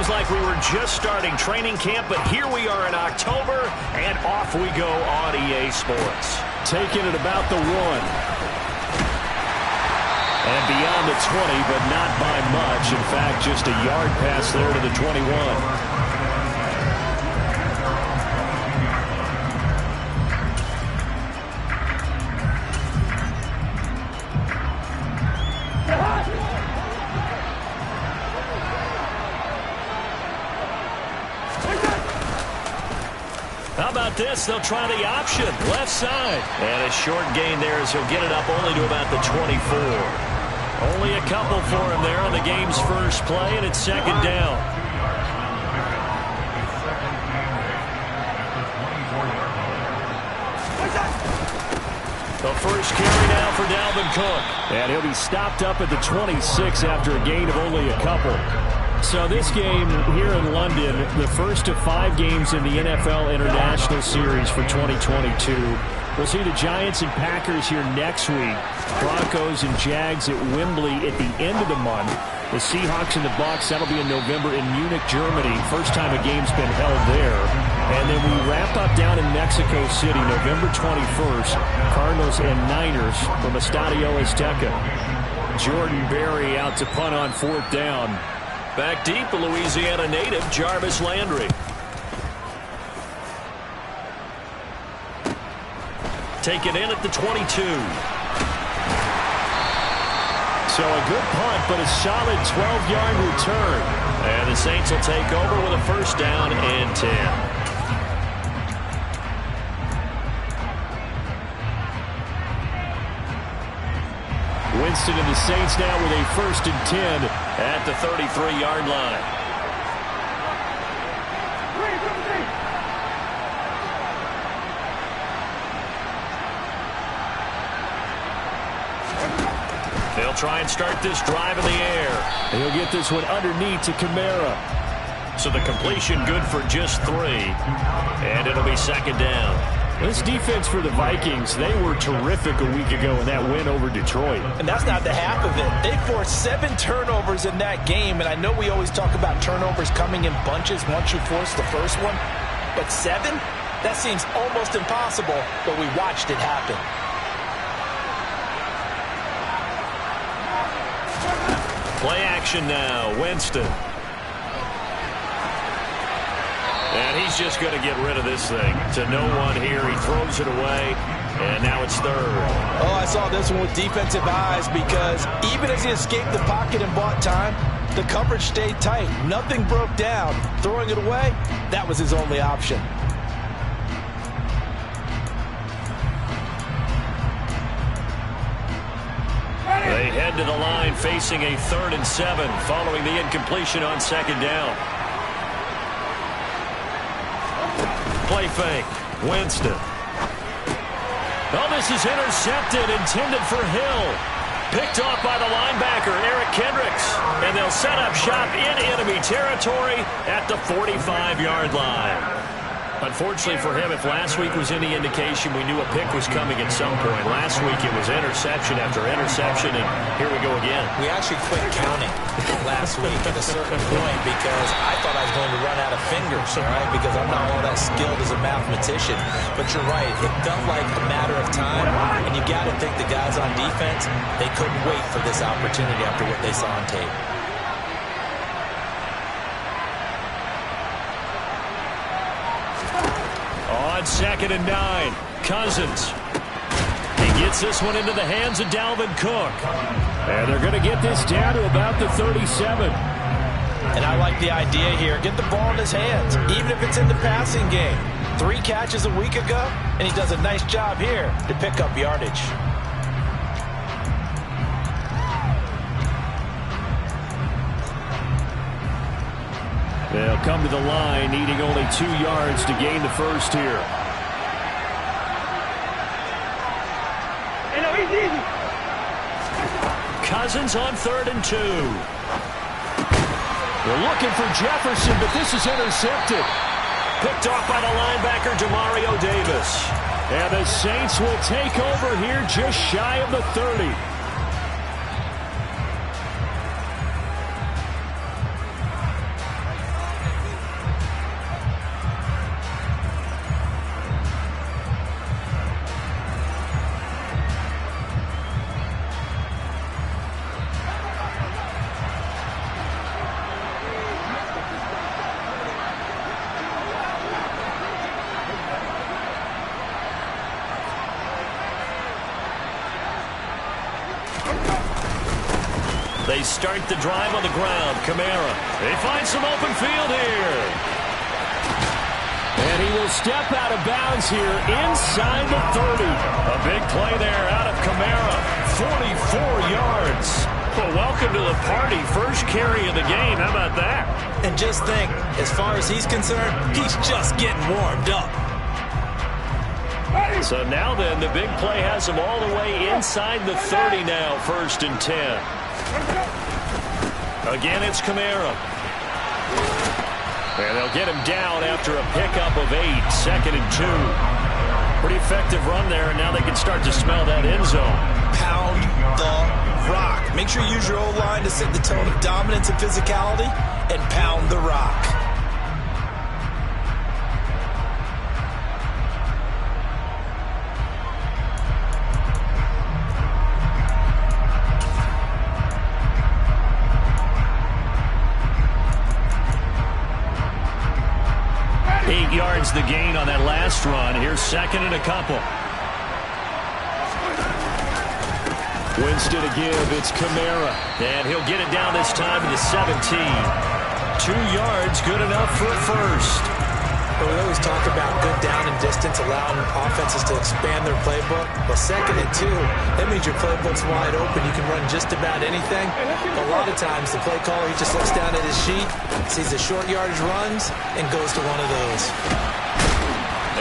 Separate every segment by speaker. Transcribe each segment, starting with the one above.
Speaker 1: seems like we were just starting training camp, but here we are in October, and off we go on EA Sports.
Speaker 2: Taking it about the 1. And beyond the 20, but not by much. In fact, just a yard pass there to the 21.
Speaker 1: How about this? They'll try the option, left side. And a short gain there as he'll get it up only to about the 24. Only a couple for him there on the game's first play, and it's second down. The first carry now for Dalvin Cook.
Speaker 2: And he'll be stopped up at the 26 after a gain of only a couple. So this game here in London, the first of 5 games in the NFL International Series for 2022. We'll see the Giants and Packers here next week. Broncos and Jags at Wembley at the end of the month. The Seahawks and the Bucs, that'll be in November in Munich, Germany. First time a game's been held there. And then we wrap up down in Mexico City, November 21st. Cardinals and Niners from Estadio Azteca. Jordan Berry out to punt on 4th down.
Speaker 1: Back deep, a Louisiana native, Jarvis Landry. Taken in at the 22.
Speaker 2: So a good punt, but a solid 12-yard return.
Speaker 1: And the Saints will take over with a first down and 10.
Speaker 2: Winston and the Saints now with a first and 10
Speaker 1: at the 33-yard line. They'll try and start this drive in the air.
Speaker 2: And he'll get this one underneath to Kamara.
Speaker 1: So the completion good for just 3. And it'll be second down.
Speaker 2: This defense for the Vikings, they were terrific a week ago in that win over Detroit.
Speaker 3: And that's not the half of it. They forced 7 turnovers in that game, and I know we always talk about turnovers coming in bunches once you force the first one, but 7? That seems almost impossible, but we watched it happen.
Speaker 1: Play action now, Winston. And he's just going to get rid of this thing. To no one here. He throws it away. And now it's 3rd.
Speaker 3: Oh, I saw this one with defensive eyes because even as he escaped the pocket and bought time, the coverage stayed tight. Nothing broke down. Throwing it away, that was his only option.
Speaker 1: They head to the line facing a 3rd and 7 following the incompletion on second down. Play fake. Winston. Oh, this is intercepted, intended for Hill. Picked off by the linebacker, Eric Kendricks. And they'll set up shop in enemy territory at the 45-yard line. Unfortunately for him, if last week was any indication, we knew a pick was coming at some point. Last week it was interception after interception, and here we go again.
Speaker 4: We actually quit counting last week at a certain point because I thought I was going to run out of fingers, all right, because I'm not all that skilled as a mathematician. But you're right, it felt like a matter of time, and you got to think the guys on defense, they couldn't wait for this opportunity after what they saw on tape.
Speaker 1: On 2nd and 9, Cousins. He gets this one into the hands of Dalvin Cook.
Speaker 2: And they're going to get this down to about the 37.
Speaker 3: And I like the idea here. Get the ball in his hands, even if it's in the passing game. 3 catches a week ago, and he does a nice job here to pick up yardage.
Speaker 2: They'll come to the line, needing only 2 yards to gain the first here.
Speaker 1: Cousins on 3rd and 2.
Speaker 2: They're looking for Jefferson, but this is intercepted.
Speaker 1: Picked off by the linebacker, Demario Davis.
Speaker 2: And the Saints will take over here just shy of the 30.
Speaker 1: They start the drive on the ground. Kamara. They find some open field here.
Speaker 2: And he will step out of bounds here inside the 30.
Speaker 1: A big play there out of Kamara. 44 yards. Well, welcome to the party. First carry of the game. How about that?
Speaker 4: And just think, as far as he's concerned, he's just getting warmed up.
Speaker 1: So now then, the big play has him all the way inside the 30 now, 1st and 10. Again, it's Kamara. And they'll get him down after a pickup of 8, 2nd and 2. Pretty effective run there, and now they can start to smell that end zone.
Speaker 4: Pound the rock. Make sure you use your O-line to set the tone of dominance and physicality, and pound the rock.
Speaker 1: Yards the gain on that last run. Here's 2nd and a couple. Winston to give. It's Kamara. And he'll get it down this time to the 17. 2 yards, good enough for a first.
Speaker 4: But we always talk about good down and distance, allowing offenses to expand their playbook. Well, 2nd and 2, that means your playbook's wide open. You can run just about anything. A lot of times, the play caller, he just looks down at his sheet, sees the short yardage runs, and goes to one of those.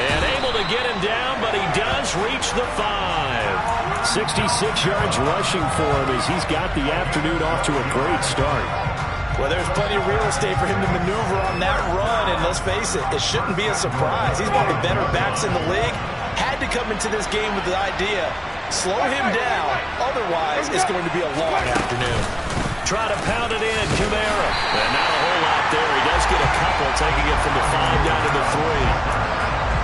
Speaker 1: And able to get him down, but he does reach the 5.
Speaker 2: 66 yards rushing for him as he's got the afternoon off to a great start.
Speaker 3: Well, there's plenty of real estate for him to maneuver on that run, and let's face it, it shouldn't be a surprise. He's one of the better backs in the league. Had to come into this game with the idea, slow him down, otherwise it's going to be a long afternoon.
Speaker 1: Try to pound it in, Kamara. And not a whole lot there. He does get a couple, taking it from the 5 down to the 3.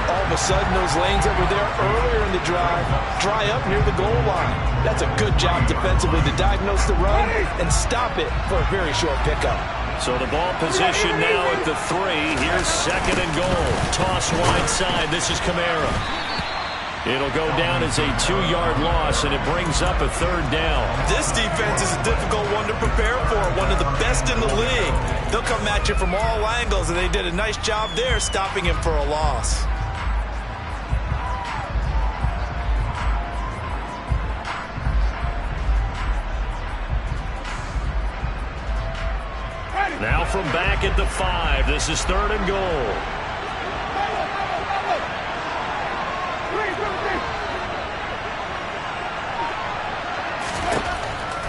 Speaker 3: All of a sudden, those lanes that were there earlier in the drive dry up near the goal line. That's a good job defensively to diagnose the run and stop it for a very short pickup.
Speaker 1: So the ball position now at the 3. Here's 2nd and goal. Toss wide side. This is Kamara. It'll go down as a 2-yard loss, and it brings up a 3rd down.
Speaker 3: This defense is a difficult one to prepare for, one of the best in the league. They'll come at you from all angles, and they did a nice job there stopping him for a loss.
Speaker 1: Now from back at the 5, this is 3rd and goal.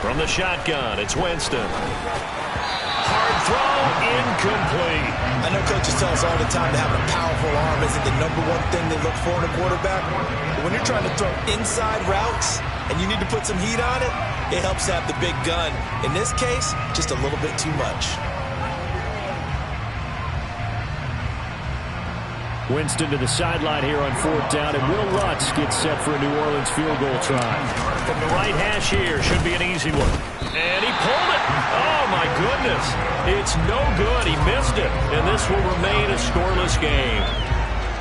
Speaker 1: From the shotgun, it's Winston. Hard throw, incomplete.
Speaker 4: I know coaches tell us all the time that having a powerful arm isn't the #1 thing they look for in a quarterback. But when you're trying to throw inside routes and you need to put some heat on it, it helps have the big gun. In this case, just a little bit too much.
Speaker 2: Winston to the sideline here on 4th down, and Will Lutz gets set for a New Orleans field goal try.
Speaker 1: From the right hash here, should be an easy one. And he pulled it. Oh, my goodness. It's no good. He missed it. And this will remain a scoreless game.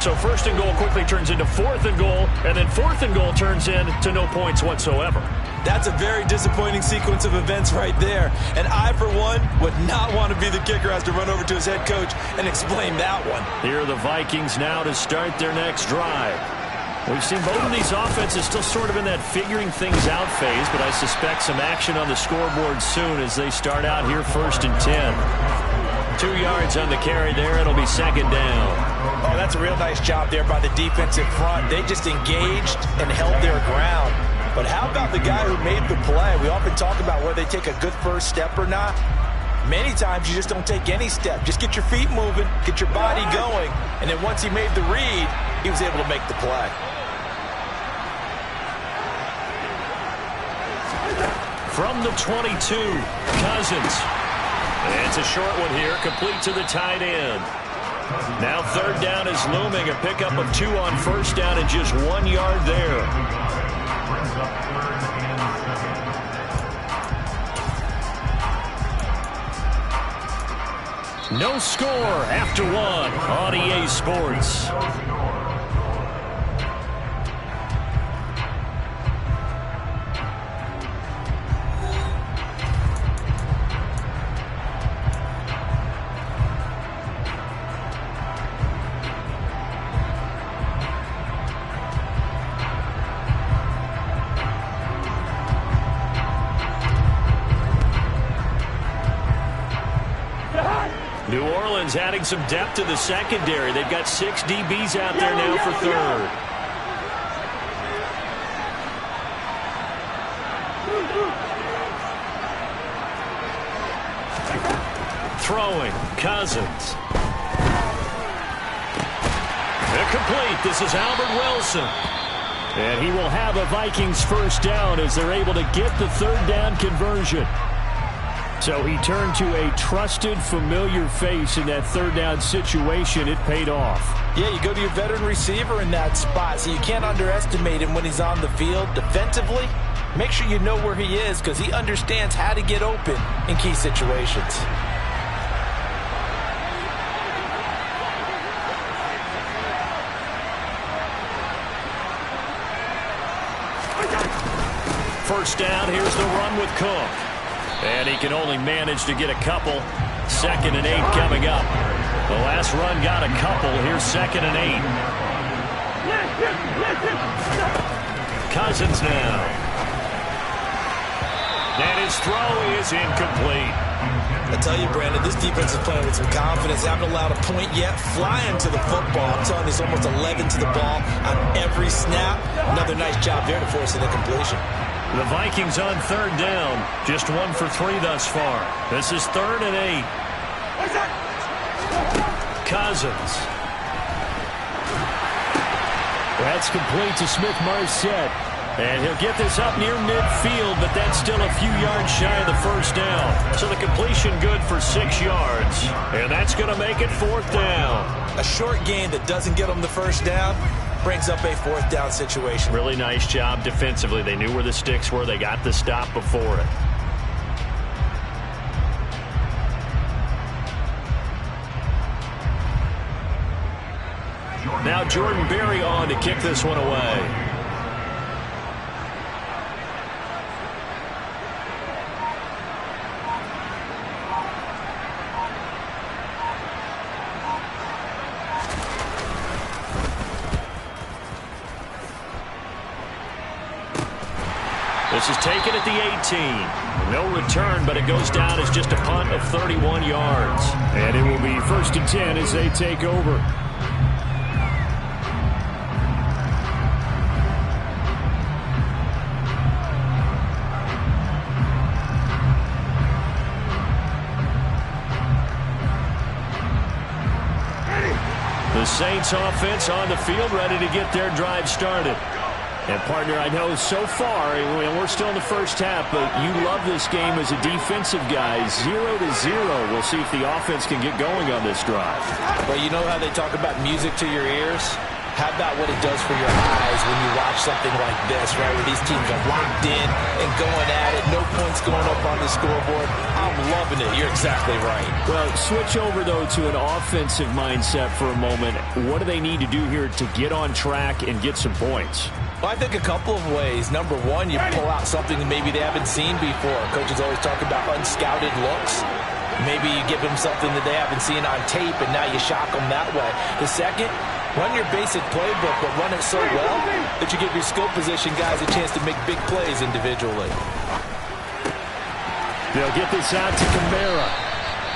Speaker 1: So 1st and goal quickly turns into 4th and goal, and then 4th and goal turns into no points whatsoever.
Speaker 3: That's a very disappointing sequence of events right there. And I, for one, would not want to be the kicker, has to run over to his head coach and explain that one.
Speaker 1: Here are the Vikings now to start their next drive. We've seen both of these offenses still sort of in that figuring things out phase, but I suspect some action on the scoreboard soon as they start out here 1st and 10. 2 yards on the carry there. It'll be 2nd down.
Speaker 3: Oh, that's a real nice job there by the defensive front. They just engaged and held their ground. But how about the guy who made the play? We often talk about whether they take a good first step or not. Many times you just don't take any step. Just get your feet moving, get your body going, and then once he made the read, he was able to make the play.
Speaker 1: From the 22, Cousins. It's a short one here, complete to the tight end. Now 3rd down is looming, a pickup of 2 on 1st down and just 1 yard there. No score after 1 on EA Sports. New Orleans adding some depth to the secondary. They've got 6 DBs out there now for third. Throwing, Cousins. Incomplete. This is Albert Wilson. And he will have a Vikings first down as they're able to get the third down conversion. So he turned to a trusted, familiar face in that third down situation. It paid off.
Speaker 3: Yeah, you go to your veteran receiver in that spot, so you can't underestimate him when he's on the field. Defensively, make sure you know where he is because he understands how to get open in key situations.
Speaker 1: First down, here's the run with Cook. And he can only manage to get a couple. 2nd and 8 coming up. The last run got a couple. Here's 2nd and 8. Cousins now. And his throw is incomplete.
Speaker 4: I tell you, Brandon, this defense is playing with some confidence. Haven't allowed a point yet. Flying to the football. I'm telling you, it's almost 11 to the ball on every snap. Another nice job there to force an incompletion.
Speaker 1: The Vikings on third down. Just 1 for 3 thus far. This is 3rd and 8. Cousins.
Speaker 2: That's complete to Smith-Marset. And he'll get this up near midfield, but that's still a few yards shy of the first down.
Speaker 1: So the completion good for 6 yards. And that's going to make it 4th down.
Speaker 4: A short gain that doesn't get them the first down brings up a 4th down situation.
Speaker 1: Really nice job defensively. They knew where the sticks were. They got the stop before it. Now Jordan Berry on to kick this one away. This is taken at the 18. No return, but it goes down as just a punt of 31 yards.
Speaker 2: And it will be 1st and 10 as they take over.
Speaker 1: The Saints offense on the field, ready to get their drive started. And, partner, I know so far, we're still in the first half, but you love this game as a defensive guy. 0-0. We'll see if the offense can get going on this drive.
Speaker 3: Well, you know how they talk about music to your ears? How about what it does for your eyes when you watch something like this, right, where these teams are locked in and going at it, no points going up on the scoreboard. I'm loving it. You're exactly right.
Speaker 2: Well, switch over, though, to an offensive mindset for a moment. What do they need to do here to get on track and get some points?
Speaker 3: Well, I think a couple of ways. Number one, you pull out something that maybe they haven't seen before. Coaches always talk about unscouted looks. Maybe you give them something that they haven't seen on tape, and now you shock them that way. The second, run your basic playbook, but run it so well that you give your skill position guys a chance to make big plays individually.
Speaker 1: They'll get this out to Kamara.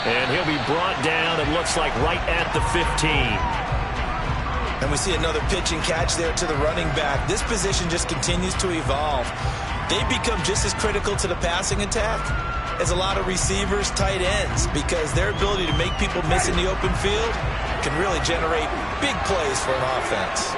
Speaker 1: And he'll be brought down, it looks like, right at the 15.
Speaker 4: And we see another pitch and catch there to the running back. This position just continues to evolve. They become just as critical to the passing attack as a lot of receivers, tight ends, because their ability to make people miss in the open field can really generate big plays for an offense.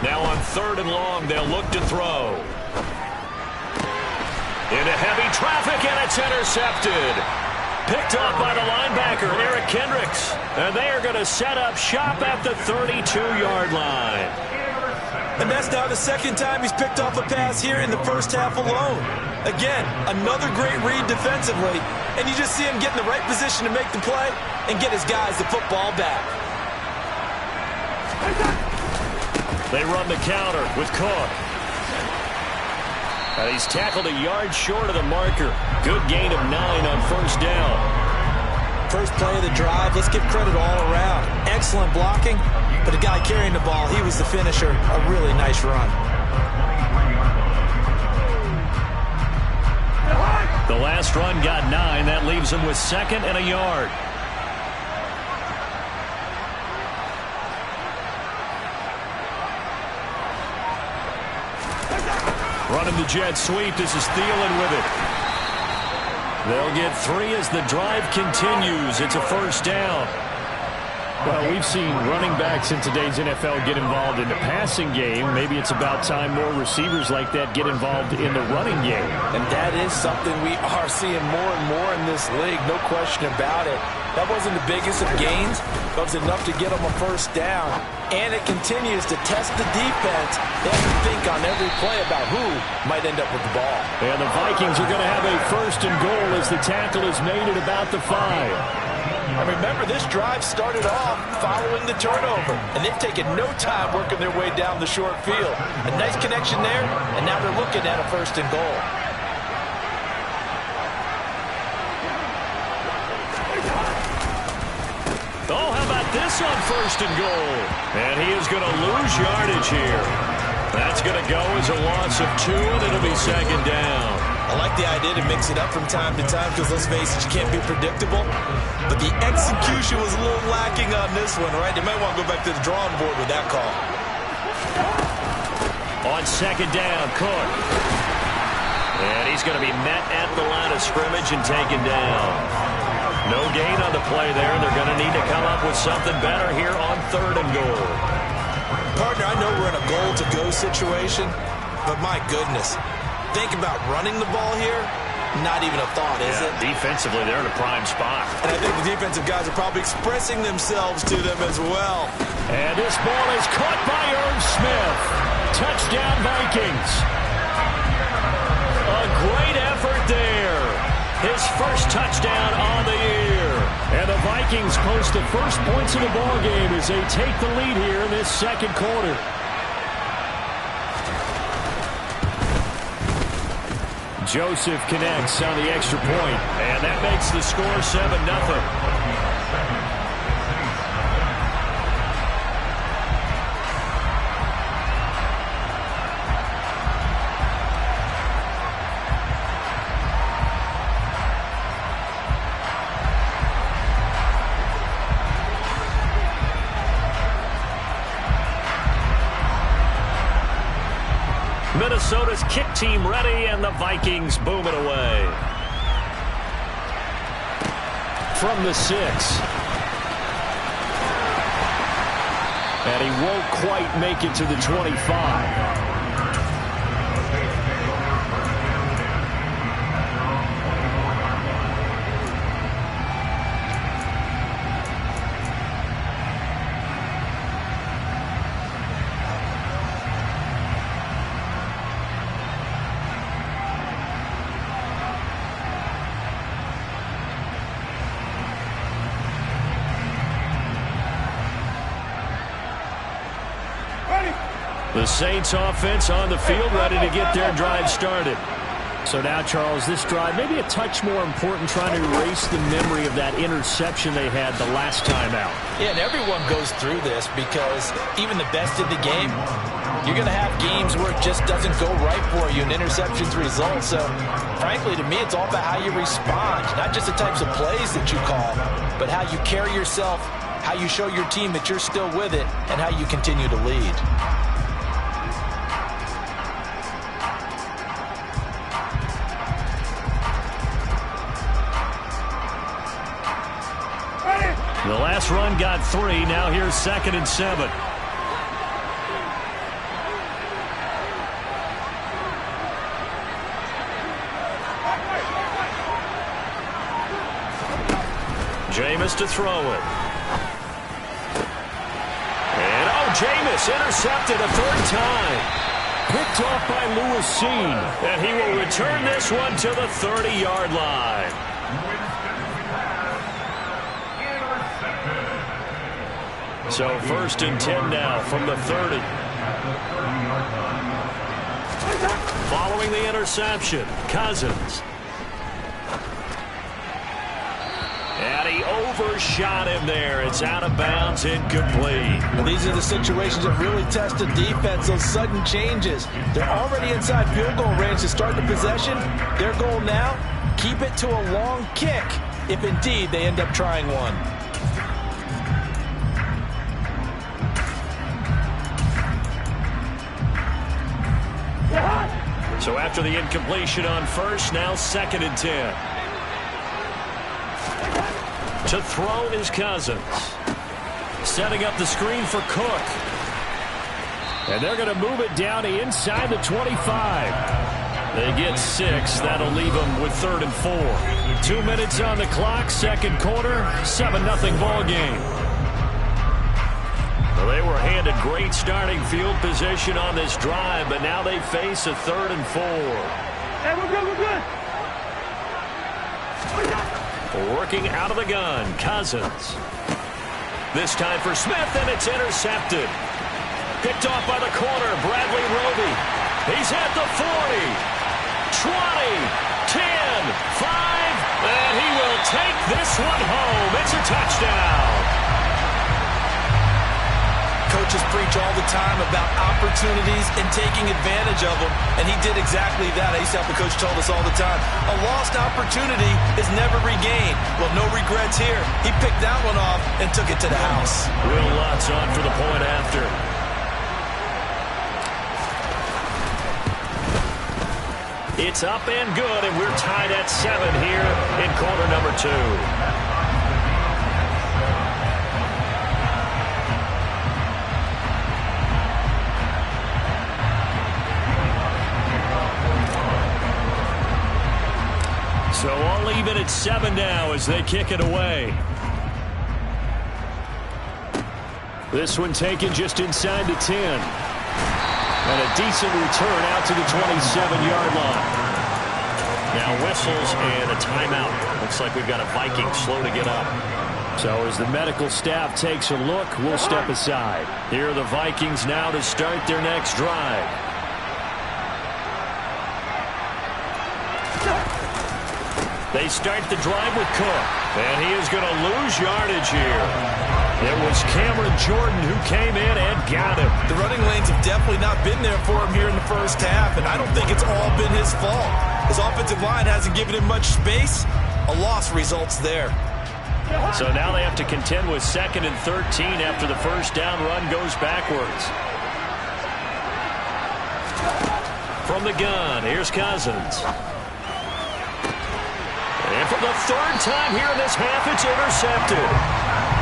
Speaker 1: Now on 3rd and long, they'll look to throw. Into heavy traffic, and it's intercepted. Picked off by the linebacker, Eric Kendricks. And they are going to set up shop at the 32-yard line.
Speaker 4: And that's now the 2nd time he's picked off a pass here in the first half alone. Again, another great read defensively. And you just see him get in the right position to make the play and get his guys the football back.
Speaker 1: They run the counter with Cook. And he's tackled a yard short of the marker. Good gain of 9 on 1st down.
Speaker 4: First play of the drive, let's give credit all around. Excellent blocking, but the guy carrying the ball, he was the finisher. A really nice run.
Speaker 1: The last run got 9. That leaves him with 2nd and a yard. Running the jet sweep. This is Thielen with it. They'll get 3 as the drive continues. It's a first down.
Speaker 2: Well, we've seen running backs in today's NFL get involved in the passing game. Maybe it's about time more receivers like that get involved in the running game.
Speaker 3: And that is something we are seeing more and more in this league, no question about it. That wasn't the biggest of gains, but it was enough to get them a first down. And it continues to test the defense. They have to think on every play about who might end up with the ball.
Speaker 2: And the Vikings are going to have a 1st and goal as the tackle is made at about the 5.
Speaker 3: And remember, this drive started off following the turnover, and they've taken no time working their way down the short field. A nice connection there, and now they're looking at a 1st and goal.
Speaker 1: Oh, how about this on 1st and goal? And he is going to lose yardage here. That's going to go as a loss of 2, and it'll be 2nd down.
Speaker 4: I like the idea to mix it up from time to time because, let's face it, you can't be predictable. But the execution was a little lacking on this one, right? They might want to go back to the drawing board with that call.
Speaker 1: On 2nd down, Cook. And he's going to be met at the line of scrimmage and taken down. No gain on the play there. They're going to need to come up with something better here on 3rd and goal.
Speaker 4: Partner, I know we're in a goal-to-go situation, but my goodness. Think about running the ball here. Not even a thought, is it?
Speaker 1: Defensively, they're in a prime spot.
Speaker 4: And I think the defensive guys are probably expressing themselves to them as well.
Speaker 2: And this ball is caught by Irv Smith. Touchdown, Vikings.
Speaker 1: A great effort there. His first touchdown on the year.
Speaker 2: And the Vikings post the first points of the ball game as they take the lead here in this 2nd quarter. Joseph connects on the extra point.
Speaker 1: And that makes the score 7-0. Minnesota's kick team ready, and the Vikings boom it away.
Speaker 2: From the 6. And he won't quite make it to the 25.
Speaker 1: The Saints offense on the field, ready to get their drive started.
Speaker 2: So now, Charles, this drive maybe a touch more important, trying to erase the memory of that interception they had the last time out.
Speaker 3: Yeah, and everyone goes through this because even the best in the game, you're going to have games where it just doesn't go right for you and interceptions result. So, frankly, to me, it's all about how you respond, not just the types of plays that you call, but how you carry yourself, how you show your team that you're still with it, and how you continue to lead.
Speaker 1: The last run got 3. Now here's 2nd and 7. Jameis to throw it. And Jameis intercepted a 3rd time.
Speaker 2: Picked off by Lewis Seen.
Speaker 1: And he will return this one to the 30-yard line. So 1st and 10 now from the 30. Following the interception, Cousins. And he overshot him there. It's out of bounds, incomplete.
Speaker 3: Well, these are the situations that really test the defense, those sudden changes. They're already inside field goal range to start the possession. Their goal now, keep it to a long kick, if indeed they end up trying one.
Speaker 1: So after the incompletion on first, now 2nd and 10. To throw is Cousins. Setting up the screen for Cook.
Speaker 2: And they're going to move it down to inside the 25.
Speaker 1: They get 6. That'll leave them with 3rd and 4.
Speaker 2: 2 minutes on the clock, second quarter, 7-0 ball game.
Speaker 1: Well, they were handed great starting field position on this drive, but now they face a 3rd and 4.
Speaker 5: Hey, we're good, we're good.
Speaker 1: Working out of the gun, Cousins. This time for Smith, and it's intercepted. Picked off by the corner, Bradley Roby. He's at the 40, 20, 10, 5, and he will take this one home. It's a touchdown.
Speaker 3: Coaches preach all the time about opportunities and taking advantage of them, and he did exactly that. I used to have the coach told us all the time, a lost opportunity is never regained. Well, no regrets here. He picked that one off and took it to the house.
Speaker 1: Will Lutz on for the point after. It's up and good, and we're tied at 7 here in quarter number 2. So all even at 7 now as they kick it away.
Speaker 2: This one taken just inside the 10. And a decent return out to the 27-yard line.
Speaker 1: Now whistles and a timeout. Looks like we've got a Viking slow to get up.
Speaker 2: So as the medical staff takes a look, we'll step aside.
Speaker 1: Here are the Vikings now to start their next drive. They start the drive with Cook. And he is going to lose yardage here. It was Cameron Jordan who came in and got him.
Speaker 3: The running lanes have definitely not been there for him here in the first half, and I don't think it's all been his fault. His offensive line hasn't given him much space. A loss results there.
Speaker 1: So now they have to contend with 2nd and 13 after the first down run goes backwards. From the gun, here's Cousins. And for the 3rd time here in this half, it's intercepted.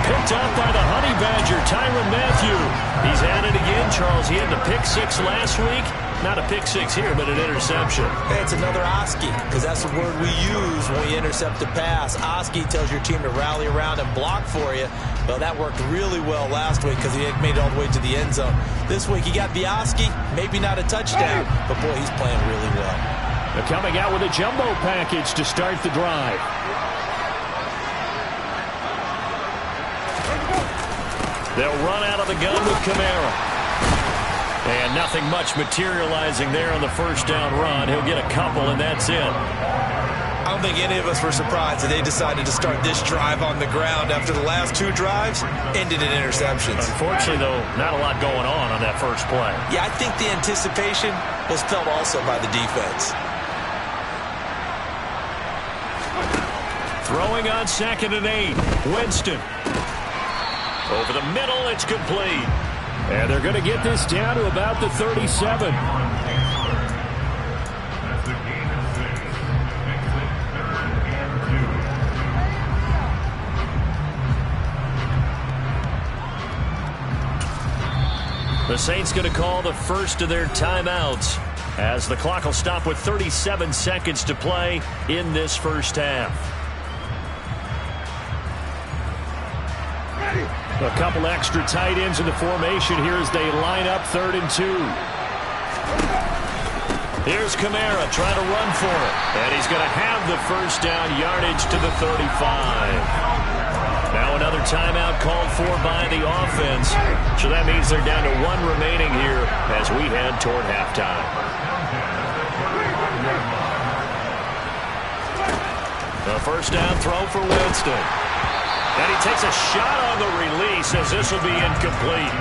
Speaker 1: Picked up by the Honey Badger, Tyrann Mathieu. He's at it again, Charles. He had the pick 6 last week. Not a pick 6 here, but an interception.
Speaker 3: Hey, it's another Oski, because that's the word we use when we intercept a pass. Oski tells your team to rally around and block for you. Well, that worked really well last week because he made it all the way to the end zone. This week he got the Oski, maybe not a touchdown, but boy, he's playing really well.
Speaker 2: They're coming out with a jumbo package to start the drive.
Speaker 1: They'll run out of the gun with Kamara. And nothing much materializing there on the first down run. He'll get a couple, and that's it.
Speaker 3: I don't think any of us were surprised that they decided to start this drive on the ground after the last 2 drives ended in interceptions.
Speaker 1: Unfortunately, though, not a lot going on that first play.
Speaker 3: Yeah, I think the anticipation was felt also by the defense.
Speaker 1: Throwing on 2nd and 8. Winston. Over the middle, it's complete.
Speaker 2: And they're going to get this down to about the 37.
Speaker 1: The Saints going to call the first of their timeouts as the clock will stop with 37 seconds to play in this first half.
Speaker 2: A couple extra tight ends in the formation here as they line up 3rd and 2.
Speaker 1: Here's Kamara trying to run for it. And he's going to have the first down yardage to the 35. Now another timeout called for by the offense. So that means they're down to 1 remaining here as we head toward halftime. The first down throw for Winston. And he takes a shot on the release as this will be incomplete.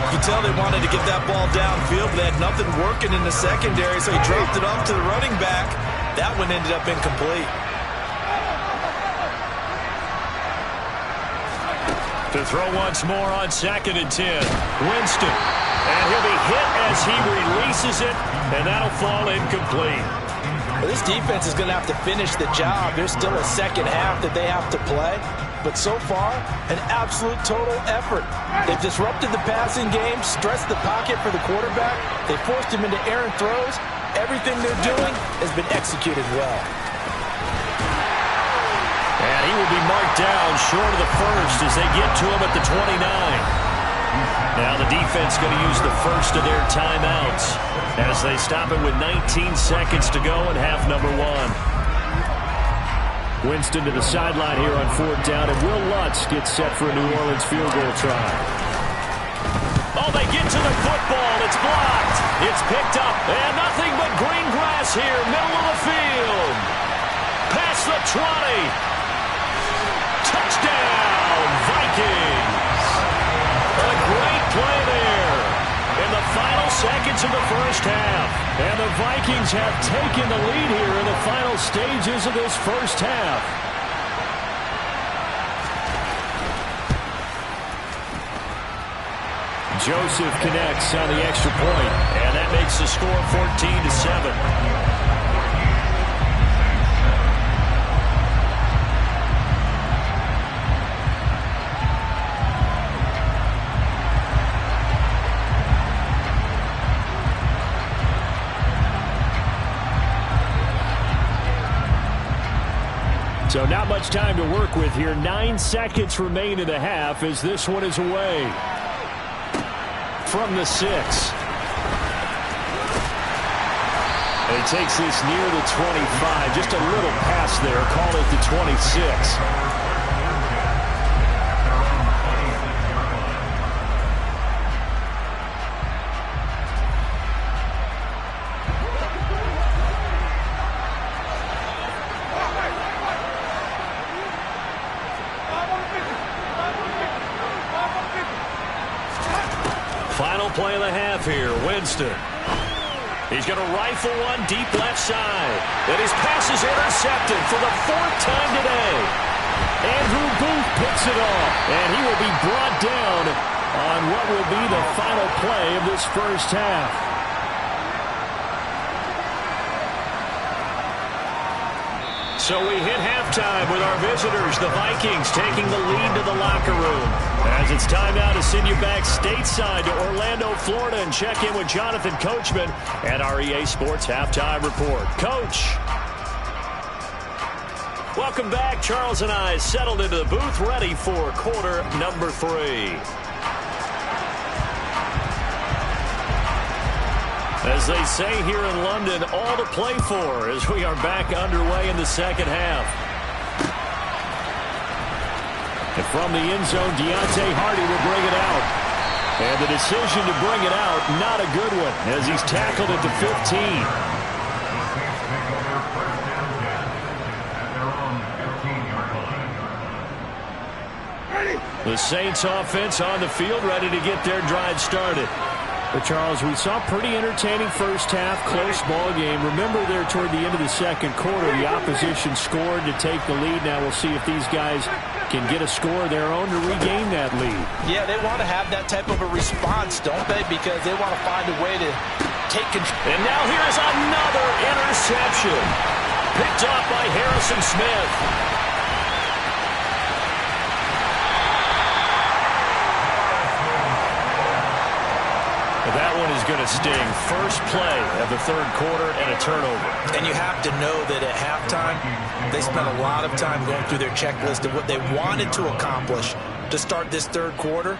Speaker 3: You can tell they wanted to get that ball downfield, but they had nothing working in the secondary, so he dropped it off to the running back. That one ended up incomplete.
Speaker 1: To throw once more on 2nd and 10. Winston. And he'll be hit as he releases it, and that'll fall incomplete.
Speaker 3: Well, this defense is going to have to finish the job. There's still a second half that they have to play. But so far, an absolute total effort. They've disrupted the passing game, stressed the pocket for the quarterback. They forced him into errant throws. Everything they're doing has been executed well.
Speaker 1: And he will be marked down short of the first as they get to him at the 29. Now the defense going to use the first of their timeouts as they stop it with 19 seconds to go in half number 1.
Speaker 2: Winston to the sideline here on 4th down, and Will Lutz gets set for a New Orleans field goal try.
Speaker 1: Oh, they get to the football. It's blocked. It's picked up. And nothing but green grass here, middle of the field. Past the 20. Touchdown, Vikings. A great play there in the final seconds of the first half. And the Vikings have taken the lead here in the final stages of this first half.
Speaker 2: Joseph connects on the extra point,
Speaker 1: and that makes the score 14-7.
Speaker 2: So not much time to work with here. 9 seconds remain in the half as this one is away. From the 6. And he takes this near the 25. Just a little pass there. Call it the 26.
Speaker 1: Final play of the half here, Winston. He's going to rifle one deep left side. And his pass is intercepted for the 4th time today.
Speaker 2: Andrew Booth picks it off. And he will be brought down on what will be the final play of this first half.
Speaker 1: So we hit halftime with our visitors, the Vikings, taking the lead to the locker room. As it's time now to send you back stateside to Orlando, Florida, and check in with Jonathan Coachman at our EA Sports Halftime Report. Coach. Welcome back. Charles and I settled into the booth, ready for quarter number 3. As they say here in London, all to play for as we are back underway in the second half.
Speaker 2: And from the end zone, Deontay Hardy will bring it out. And the decision to bring it out, not a good one, as he's tackled at the 15. The Saints offense on the field, ready to get their drive started. But Charles, we saw pretty entertaining first half, close ball game. Remember there toward the end of the second quarter, the opposition scored to take the lead. Now we'll see if these guys can get a score of their own to regain that lead.
Speaker 3: Yeah, they want to have that type of a response, don't they? Because they want to find a way to take control.
Speaker 1: And now here's another interception. Picked off by Harrison Smith. That one is going to sting. First play of the third quarter and a turnover.
Speaker 3: And you have to know that at halftime, they spent a lot of time going through their checklist of what they wanted to accomplish to start this third quarter.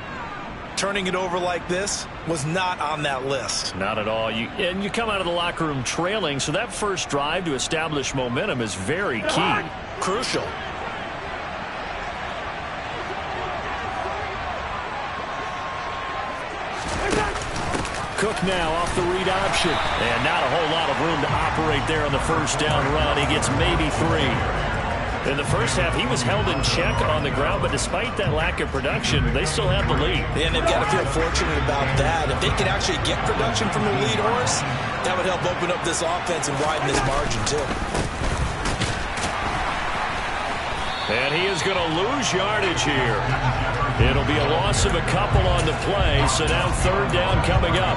Speaker 3: Turning it over like this was not on that list.
Speaker 1: Not at all. You come out of the locker room trailing, so that first drive to establish momentum is very key.
Speaker 3: Crucial.
Speaker 2: Cook now off the read option.
Speaker 1: And not a whole lot of room to operate there on the first down run. He gets maybe 3.
Speaker 2: In the first half, he was held in check on the ground, but despite that lack of production, they still have the lead.
Speaker 3: And they've got to feel fortunate about that. If they can actually get production from their lead horse, that would help open up this offense and widen this margin, too.
Speaker 1: And he is going to lose yardage here. It'll be a loss of a couple on the play, so now third down coming up.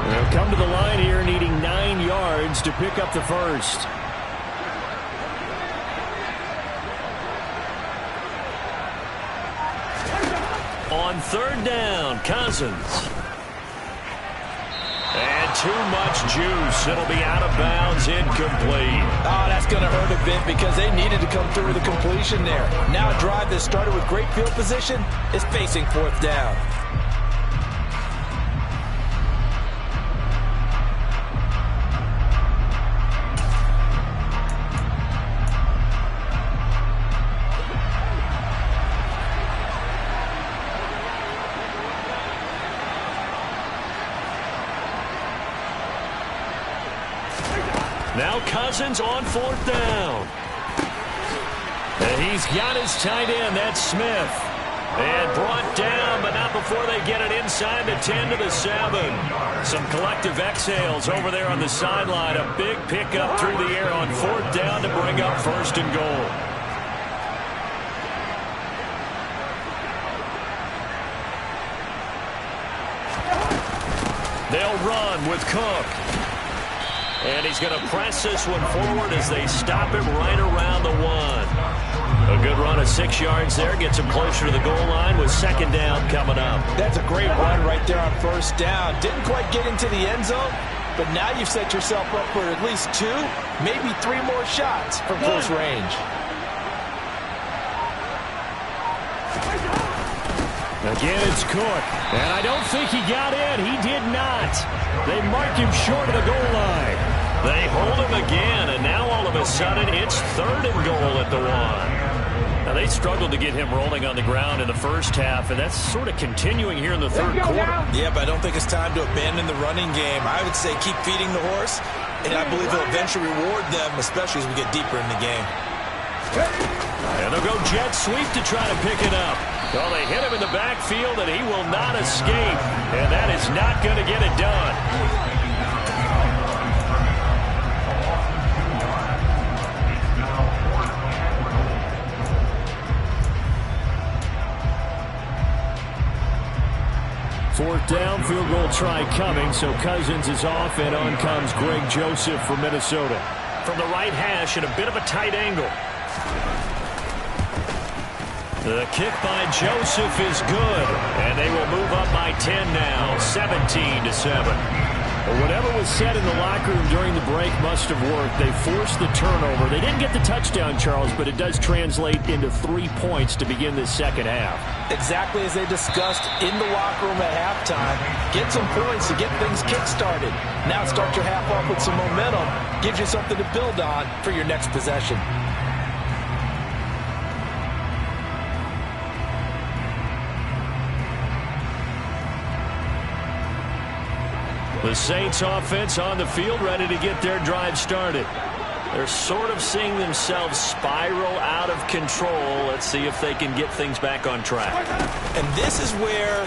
Speaker 2: They'll come to the line here needing 9 yards to pick up the first.
Speaker 1: On third down, Cousins. And too much juice. It'll be out of bounds, incomplete.
Speaker 3: Oh, that's going to hurt a bit because they needed to come through with a completion there. Now a drive that started with great field position is facing fourth down.
Speaker 1: Now Cousins on fourth down. And he's got his tight end. That's Smith. And brought down, but not before they get it inside the 10 to the 7. Some collective exhales over there on the sideline. A big pickup through the air on fourth down to bring up first and goal. They'll run with Cook. And he's going to press this one forward as they stop him right around the 1. A good run of 6 yards there. Gets him closer to the goal line with second down coming up.
Speaker 3: That's a great run right there on first down. Didn't quite get into the end zone, but now you've set yourself up for at least 2, maybe 3 more shots from close range.
Speaker 2: Again, it's Cook. And I don't think he got in. He did not. They mark him short of the goal line.
Speaker 1: They hold him again, and now all of a sudden it's third and goal at the 1.
Speaker 2: Now, they struggled to get him rolling on the ground in the first half, and that's sort of continuing here in the third quarter.
Speaker 3: Yeah, but I don't think it's time to abandon the running game. I would say keep feeding the horse, and I believe he'll eventually reward them, especially as we get deeper in the game.
Speaker 1: And they'll go jet sweep to try to pick it up. Well, they hit him in the backfield, and he will not escape. And that is not going to get it done.
Speaker 2: Fourth down, field goal try coming, so Cousins is off, and on comes Greg Joseph from Minnesota.
Speaker 1: From the right hash at a bit of a tight angle. The kick by Joseph is good, and they will move up by 10 now, 17-7.
Speaker 2: Well, whatever was said in the locker room during the break must have worked. They forced the turnover. They didn't get the touchdown, Charles, but it does translate into 3 points to begin this second half.
Speaker 3: Exactly as they discussed in the locker room at halftime. Get some points to get things kick-started. Now start your half off with some momentum. Gives you something to build on for your next possession.
Speaker 1: The Saints offense on the field, ready to get their drive started. They're sort of seeing themselves spiral out of control. Let's see if they can get things back on track.
Speaker 3: And this is where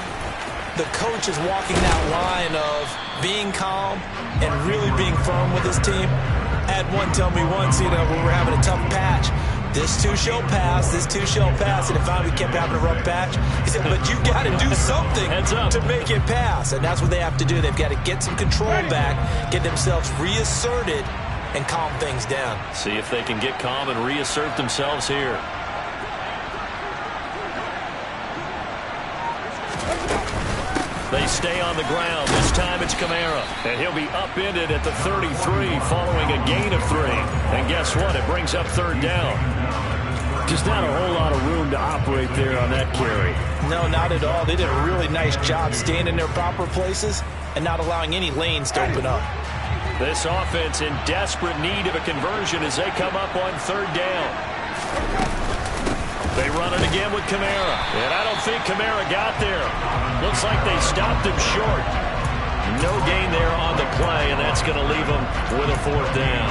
Speaker 3: the coach is walking that line of being calm and really being firm with his team. I had one tell me once, when we're having a tough patch, this too shall pass, this too shall pass, and it finally kept having a rough patch. He said, but you got to do something to make it pass, and that's what they have to do. They've got to get some control back, get themselves reasserted, and calm things down.
Speaker 1: See if they can get calm and reassert themselves here. They stay on the ground. This time it's Kamara. And he'll be upended at the 33 following a gain of 3. And guess what? It brings up third down.
Speaker 2: Just not a whole lot of room to operate there on that carry.
Speaker 3: No, not at all. They did a really nice job staying in their proper places and not allowing any lanes to open up.
Speaker 1: This offense in desperate need of a conversion as they come up on third down. They run it again with Kamara. And I don't think Kamara got there. Looks like they stopped him short. No gain there on the play, and that's going to leave them with a 4th down.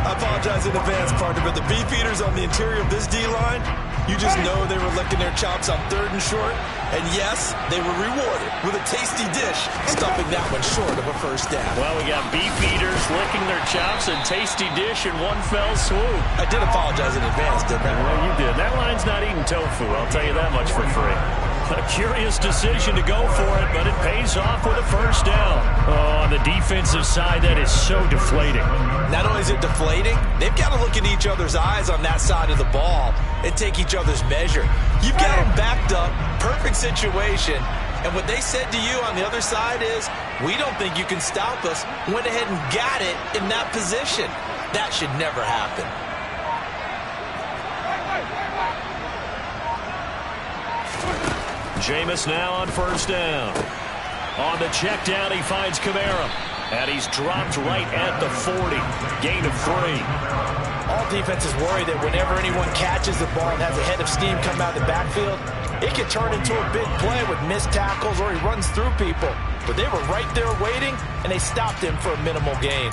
Speaker 3: I apologize in advance, partner, but the beef eaters on the interior of this D-line, you just know they were licking their chops on 3rd and short. And yes, they were rewarded with a tasty dish, stuffing that one short of a 1st down.
Speaker 2: Well, we got beef eaters licking their chops and tasty dish in one fell swoop.
Speaker 3: I did apologize in advance, didn't I?
Speaker 2: Well, you did. That line's not eating tofu, I'll tell you that much for free. A curious decision to go for it, but it pays off with a 1st down. Oh, on the defensive side, that is so deflating.
Speaker 3: Not only is it deflating, they've got to look in each other's eyes on that side of the ball and take each other's measure. You've got them backed up, perfect situation, and what they said to you on the other side is, we don't think you can stop us. Went ahead and got it in that position. That should never happen.
Speaker 1: Jameis now on 1st down. On the check down, he finds Kamara. And he's dropped right at the 40. Gain of 3.
Speaker 3: All defenses worry that whenever anyone catches the ball and has a head of steam come out of the backfield, it can turn into a big play with missed tackles or he runs through people. But they were right there waiting, and they stopped him for a minimal gain.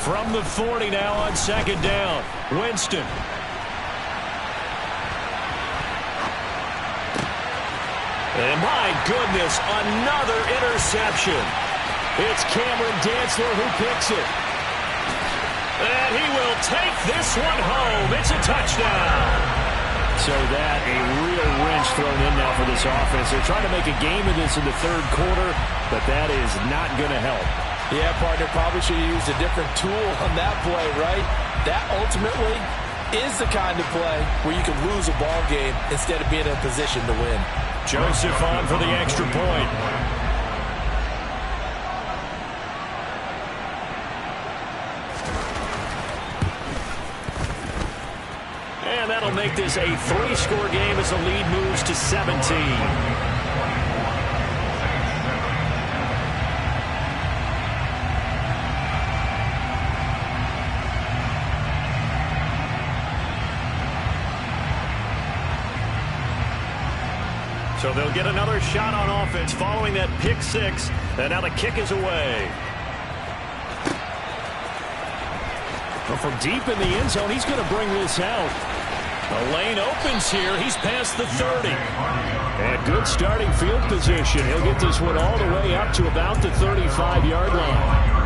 Speaker 1: From the 40 now on 2nd down. Winston. And my goodness, another interception. It's Cameron Dantzler who picks it. And he will take this one home. It's a touchdown.
Speaker 2: So that, a real wrench thrown in now for this offense. They're trying to make a game of this in the 3rd quarter, but that is not going to help.
Speaker 3: Yeah, partner, probably should have used a different tool on that play, right? That ultimately is the kind of play where you can lose a ball game instead of being in a position to win.
Speaker 1: Joseph on for the extra point. And that'll make this a 3-score game as the lead moves to 17. So they'll get another shot on offense following that pick 6. And now the kick is away.
Speaker 2: Well, from deep in the end zone, he's going to bring this out.
Speaker 1: The lane opens here. He's past the 30.
Speaker 2: And good starting field position. He'll get this one all the way up to about the 35-yard line.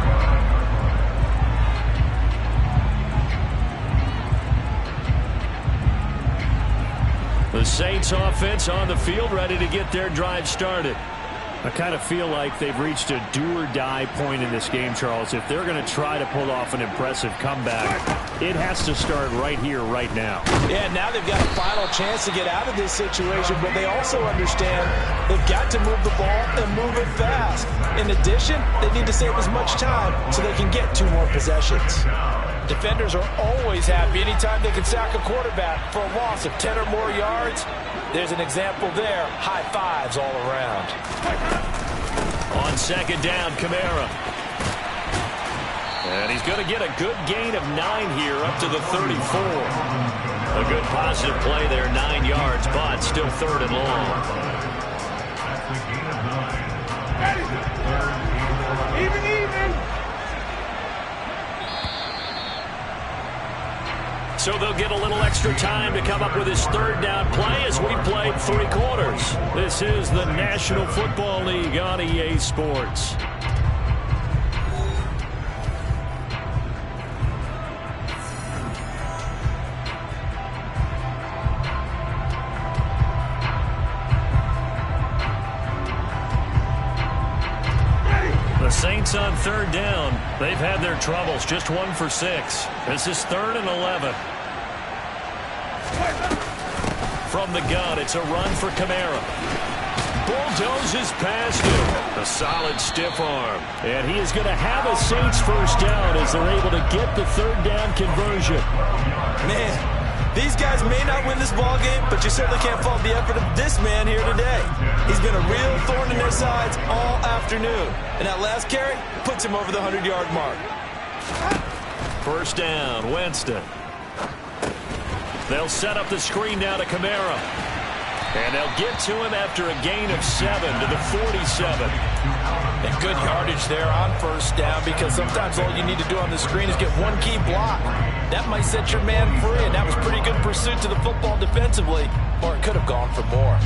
Speaker 1: The Saints offense on the field ready to get their drive started.
Speaker 2: I kind of feel like they've reached a do-or-die point in this game, Charles. If they're going to try to pull off an impressive comeback, it has to start right here, right now.
Speaker 3: Yeah, now they've got a final chance to get out of this situation, but they also understand they've got to move the ball and move it fast. In addition, they need to save as much time so they can get 2 more possessions. Defenders are always happy anytime they can sack a quarterback for a loss of 10 or more yards. There's an example there. High fives all around.
Speaker 1: On 2nd down, Kamara. And he's going to get a good gain of 9 here up to the 34. A good positive play there, 9 yards, but still 3rd and long.
Speaker 5: Even.
Speaker 1: So they'll get a little extra time to come up with his 3rd down play as we played 3 quarters. This is the National Football League on EA Sports. The Saints on 3rd down. They've had their troubles. Just 1 for 6. This is 3rd and 11. From the gun, it's a run for Kamara. Bulldozes past him. A solid stiff arm.
Speaker 2: And he is going to have a Saints first down as they're able to get the third down conversion.
Speaker 3: Man, these guys may not win this ball game, but you certainly can't fault the effort of this man here today. He's been a real thorn in their sides all afternoon. And that last carry puts him over the 100-yard mark.
Speaker 1: First down, Winston. They'll set up the screen now to Kamara. And they'll get to him after a gain of 7 to the 47.
Speaker 3: And good yardage there on first down, because sometimes all you need to do on the screen is get one key block. That might set your man free, and that was pretty good pursuit to the football defensively, or it could have gone for more.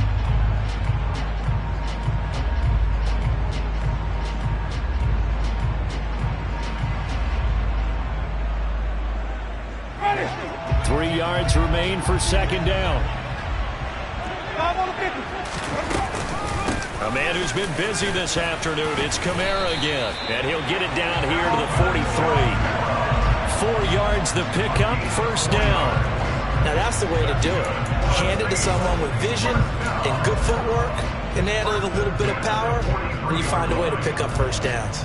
Speaker 5: Ready.
Speaker 2: 3 yards remain for second down.
Speaker 1: A man who's been busy this afternoon. It's Kamara again. And he'll get it down here to the 43.
Speaker 2: 4 yards the pickup, first down.
Speaker 3: Now that's the way to do it. Hand it to someone with vision and good footwork, and add a little bit of power, and you find a way to pick up first downs.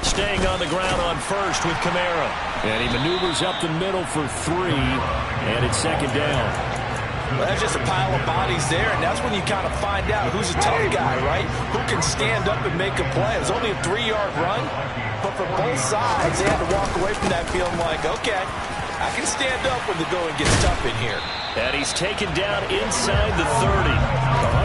Speaker 1: Staying on the ground on first with Kamara.
Speaker 2: And he maneuvers up the middle for 3, and it's second down.
Speaker 3: Well, that's just a pile of bodies there, and that's when you kind of find out who's a tough guy, right? Who can stand up and make a play. It was only a 3-yard run, but for both sides, they had to walk away from that feeling like, okay, I can stand up when the going gets tough in here.
Speaker 1: And he's taken down inside the 30.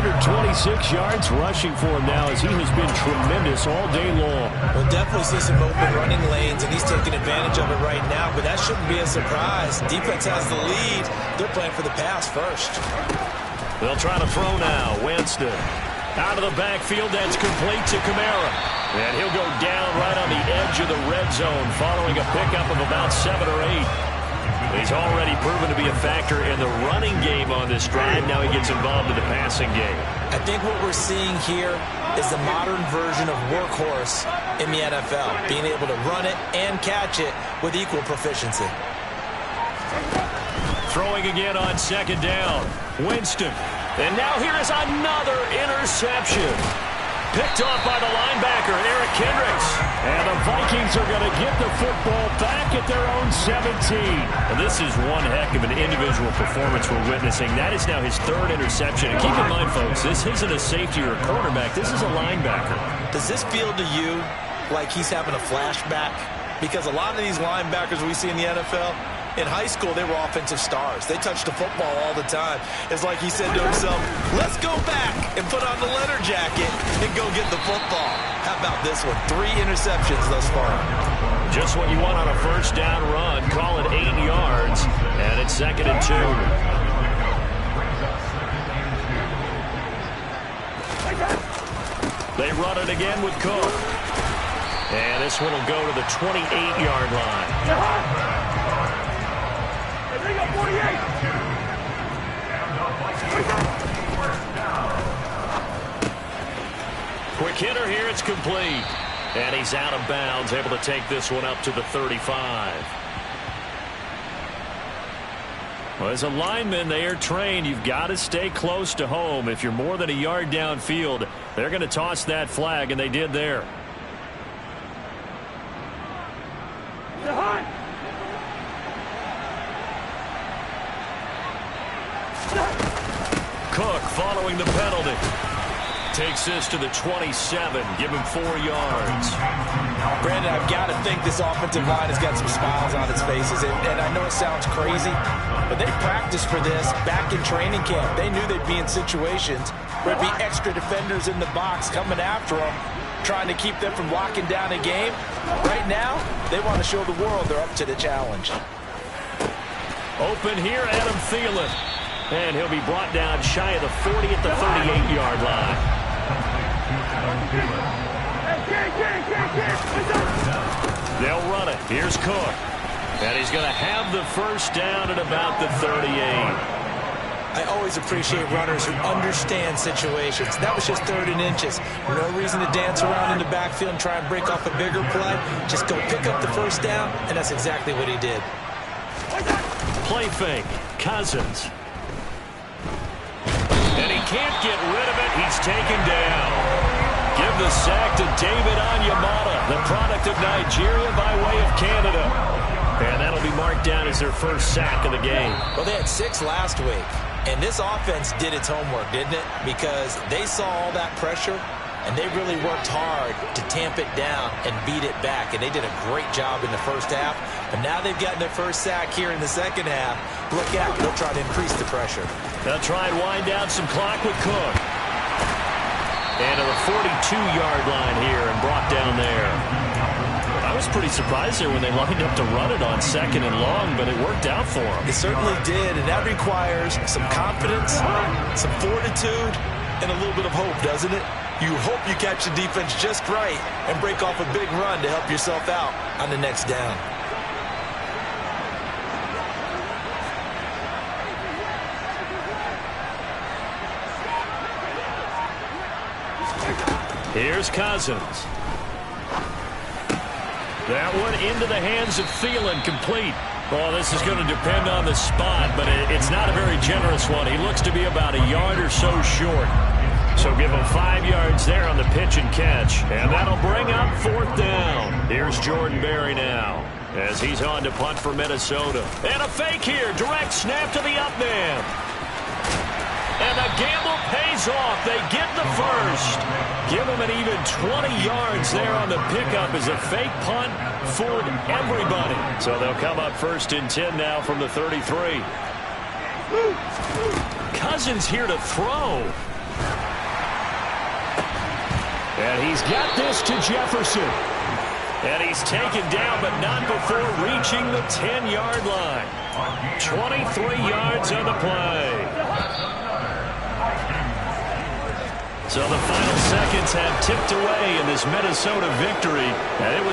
Speaker 2: 126 yards rushing for him now, as he has been tremendous all day long.
Speaker 3: We'll definitely see some open running lanes, and he's taking advantage of it right now, but that shouldn't be a surprise. Defense has the lead. They're playing for the pass first.
Speaker 1: They'll try to throw now. Winston. Out of the backfield, that's complete to Kamara. And he'll go down right on the edge of the red zone following a pickup of about 7 or 8. He's already proven to be a factor in the running game on this drive. Now he gets involved in the passing game.
Speaker 3: I think what we're seeing here is the modern version of workhorse in the NFL, being able to run it and catch it with equal proficiency.
Speaker 1: Throwing again on second down. Winston. And now here is another interception. Picked off by the linebacker, Eric Kendricks.
Speaker 2: And the Vikings are going to get the football back at their own 17.
Speaker 1: Well, this is one heck of an individual performance we're witnessing. That is now his 3rd interception. And keep in mind, folks, this isn't a safety or a cornerback. This is a linebacker.
Speaker 3: Does this feel to you like he's having a flashback? Because a lot of these linebackers we see in the NFL, in high school, they were offensive stars. They touched the football all the time. It's like he said to himself, let's go back and put on the leather jacket and go get the football. How about this one? 3 interceptions thus far.
Speaker 1: Just what you want on a first down run. Call it 8 yards, and it's 2nd and 2. They run it again with Cook. And this one will go to the 28-yard line. Quick hitter here, it's complete. And he's out of bounds, able to take this one up to the 35. Well, as a lineman, they are trained. You've got to stay close to home. If you're more than a yard downfield, they're going to toss that flag, and they did there. Cook following the penalty. Takes this to the 27. Give him 4 yards.
Speaker 3: Brandon, I've got to think this offensive line has got some smiles on its faces. And I know it sounds crazy, but they practiced for this back in training camp. They knew they'd be in situations where there'd be extra defenders in the box coming after them, trying to keep them from locking down a game. Right now, they want to show the world they're up to the challenge.
Speaker 1: Open here, Adam Thielen. And he'll be brought down shy of the 40 at the 38-yard line. They'll run it. Here's Cook. And he's going to have the first down at about the 38.
Speaker 4: I always appreciate runners who understand situations. That was just 3rd and inches. No reason to dance around in the backfield and try and break off a bigger play. Just go pick up the first down, and that's exactly what he did.
Speaker 1: Play fake. Cousins. And he can't get rid of it. He's taken down. Give the sack to David Onyemata, the product of Nigeria by way of Canada. And that'll be marked down as their first sack of the game.
Speaker 4: Well, they had 6 last week. And this offense did its homework, didn't it? Because they saw all that pressure, and they really worked hard to tamp it down and beat it back. And they did a great job in the first half. But now they've gotten their first sack here in the second half. Look out, they'll try to increase the pressure.
Speaker 1: They'll try and wind down some clock with Cook. And to the 42-yard line here and brought down there. I was pretty surprised there when they lined up to run it on 2nd and long, but it worked out for them.
Speaker 3: It certainly did, and that requires some confidence, some fortitude, and a little bit of hope, doesn't it? You hope you catch the defense just right and break off a big run to help yourself out on the next down.
Speaker 1: Here's Cousins. That one into the hands of Thielen, complete. Well, this is going to depend on the spot, but it's not a very generous one. He looks to be about a yard or so short. So give him 5 yards there on the pitch and catch. And that'll bring up 4th down. Here's Jordan Berry now as he's on to punt for Minnesota. And a fake here. Direct snap to the up man. And the gamble pays off. They get the first. Give them an even 20 yards there on the pickup as a fake punt fooled everybody. So they'll come up 1st and 10 now from the 33. Cousins here to throw. And he's got this to Jefferson. And he's taken down, but not before reaching the 10-yard line. 23 yards on the play. So the final seconds have tipped away in this Minnesota victory. And it was